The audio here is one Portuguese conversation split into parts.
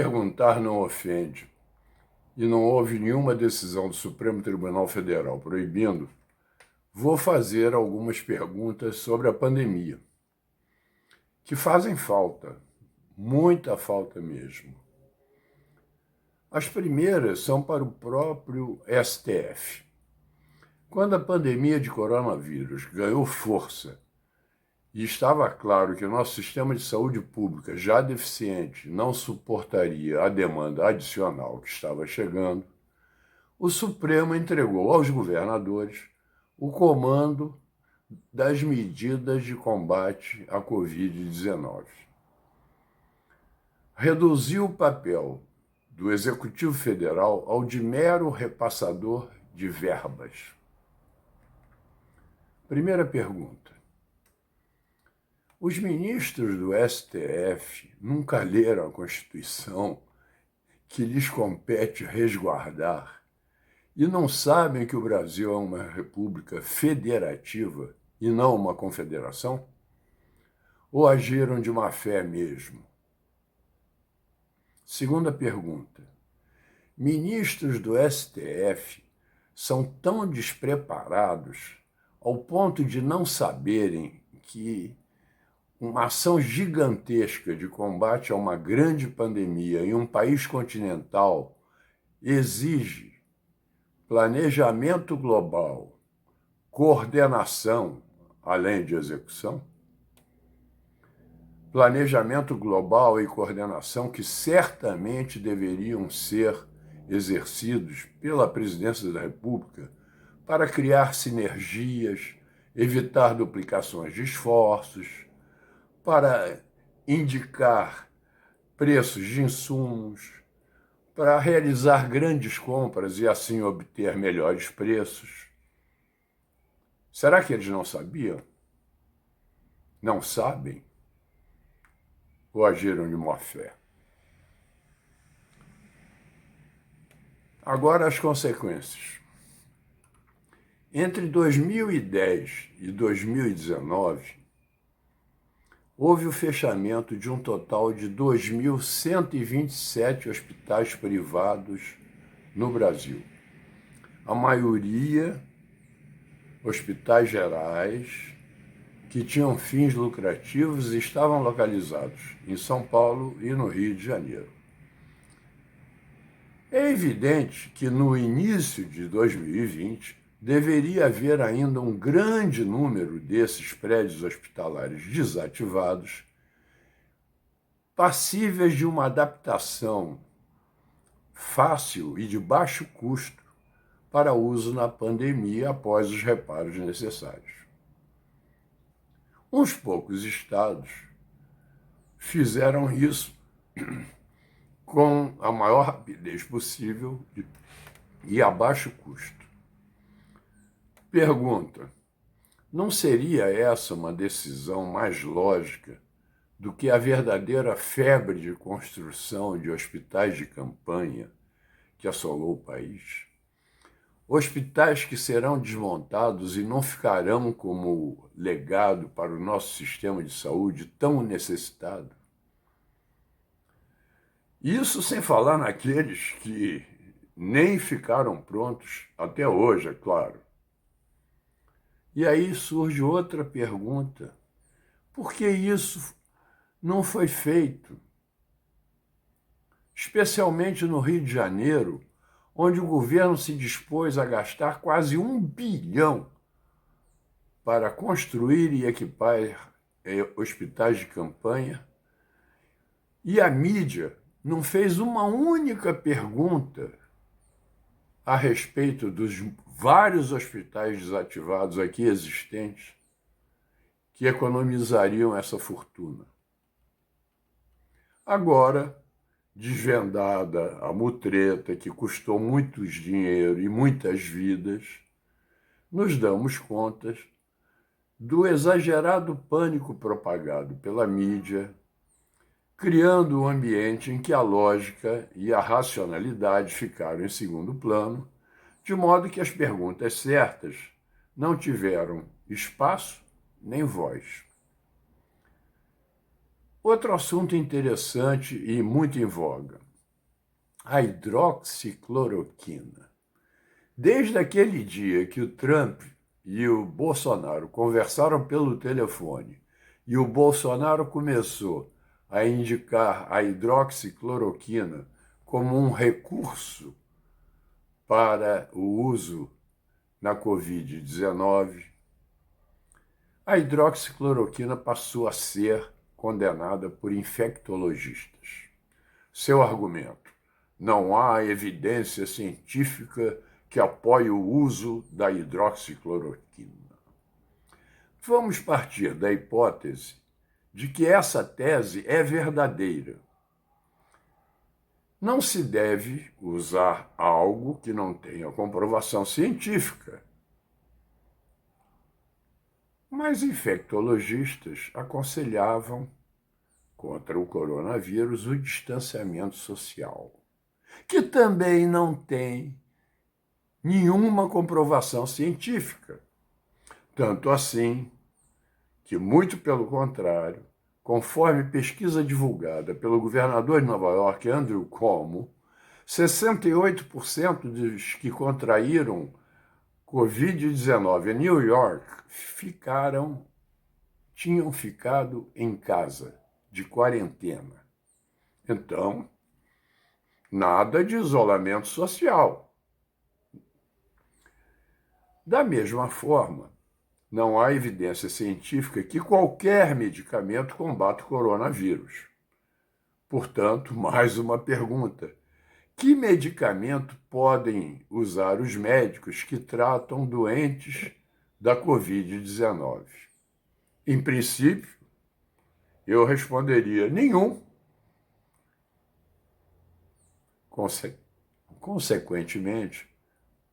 perguntar não ofende, e não houve nenhuma decisão do Supremo Tribunal Federal proibindo, vou fazer algumas perguntas sobre a pandemia, que fazem falta, muita falta mesmo. As primeiras são para o próprio STF. Quando a pandemia de coronavírus ganhou força e estava claro que o nosso sistema de saúde pública, já deficiente, não suportaria a demanda adicional que estava chegando, o Supremo entregou aos governadores o comando das medidas de combate à Covid-19. Reduziu o papel do Executivo Federal ao de mero repassador de verbas. Primeira pergunta. Os ministros do STF nunca leram a Constituição que lhes compete resguardar e não sabem que o Brasil é uma república federativa e não uma confederação? Ou agiram de má fé mesmo? Segunda pergunta. Ministros do STF são tão despreparados ao ponto de não saberem que uma ação gigantesca de combate a uma grande pandemia em um país continental exige planejamento global, coordenação, além de execução? Planejamento global e coordenação que certamente deveriam ser exercidos pela Presidência da República para criar sinergias, evitar duplicações de esforços, para indicar preços de insumos, para realizar grandes compras e assim obter melhores preços. Será que eles não sabiam? Não sabem? Ou agiram de má fé? Agora as consequências. Entre 2010 e 2019, houve o fechamento de um total de 2.127 hospitais privados no Brasil. A maioria, hospitais gerais, que tinham fins lucrativos e estavam localizados em São Paulo e no Rio de Janeiro. É evidente que no início de 2020 deveria haver ainda um grande número desses prédios hospitalares desativados, passíveis de uma adaptação fácil e de baixo custo para uso na pandemia após os reparos necessários. Uns poucos estados fizeram isso com a maior rapidez possível e a baixo custo. Pergunta: não seria essa uma decisão mais lógica do que a verdadeira febre de construção de hospitais de campanha que assolou o país? Hospitais que serão desmontados e não ficarão como legado para o nosso sistema de saúde tão necessitado? Isso sem falar naqueles que nem ficaram prontos até hoje, é claro. E aí surge outra pergunta: por que isso não foi feito? Especialmente no Rio de Janeiro, onde o governo se dispôs a gastar quase 1 bilhão para construir e equipar hospitais de campanha, e a mídia não fez uma única pergunta a respeito dos vários hospitais desativados aqui existentes que economizariam essa fortuna. Agora, desvendada a mutreta que custou muito dinheiro e muitas vidas, nos damos conta do exagerado pânico propagado pela mídia, criando um ambiente em que a lógica e a racionalidade ficaram em segundo plano, de modo que as perguntas certas não tiveram espaço nem voz. Outro assunto interessante e muito em voga: a hidroxicloroquina. Desde aquele dia que o Trump e o Bolsonaro conversaram pelo telefone e o Bolsonaro começou a indicar a hidroxicloroquina como um recurso para o uso na Covid-19, a hidroxicloroquina passou a ser condenada por infectologistas. Seu argumento: não há evidência científica que apoie o uso da hidroxicloroquina. Vamos partir da hipótese de que essa tese é verdadeira. Não se deve usar algo que não tenha comprovação científica. Mas infectologistas aconselhavam contra o coronavírus o distanciamento social, que também não tem nenhuma comprovação científica. Tanto assim que, muito pelo contrário, conforme pesquisa divulgada pelo governador de Nova York, Andrew Cuomo, 68% dos que contraíram Covid-19 em New York tinham ficado em casa, de quarentena. Então, nada de isolamento social. Da mesma forma, não há evidência científica que qualquer medicamento combata o coronavírus. Portanto, mais uma pergunta: que medicamento podem usar os médicos que tratam doentes da Covid-19? Em princípio, eu responderia: nenhum. Consequentemente,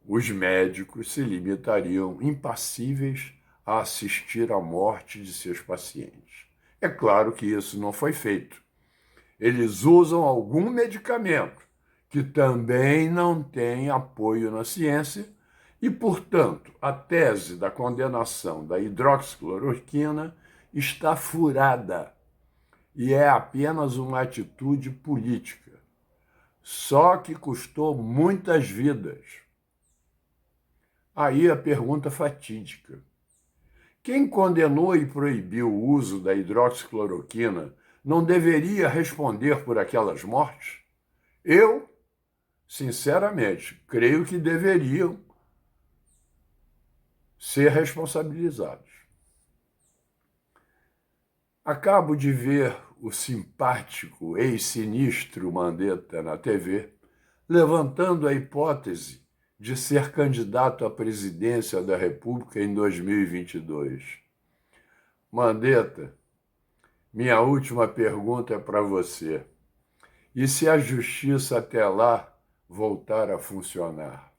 os médicos se limitariam impassíveis a assistir à morte de seus pacientes. É claro que isso não foi feito. Eles usam algum medicamento que também não tem apoio na ciência e, portanto, a tese da condenação da hidroxicloroquina está furada e é apenas uma atitude política, só que custou muitas vidas. Aí a pergunta fatídica: quem condenou e proibiu o uso da hidroxicloroquina não deveria responder por aquelas mortes? Eu, sinceramente, creio que deveriam ser responsabilizados. Acabo de ver o simpático ex-sinistro Mandetta na TV levantando a hipótese de ser candidato à presidência da República em 2022. Mandetta, minha última pergunta é para você. E se a justiça até lá voltar a funcionar?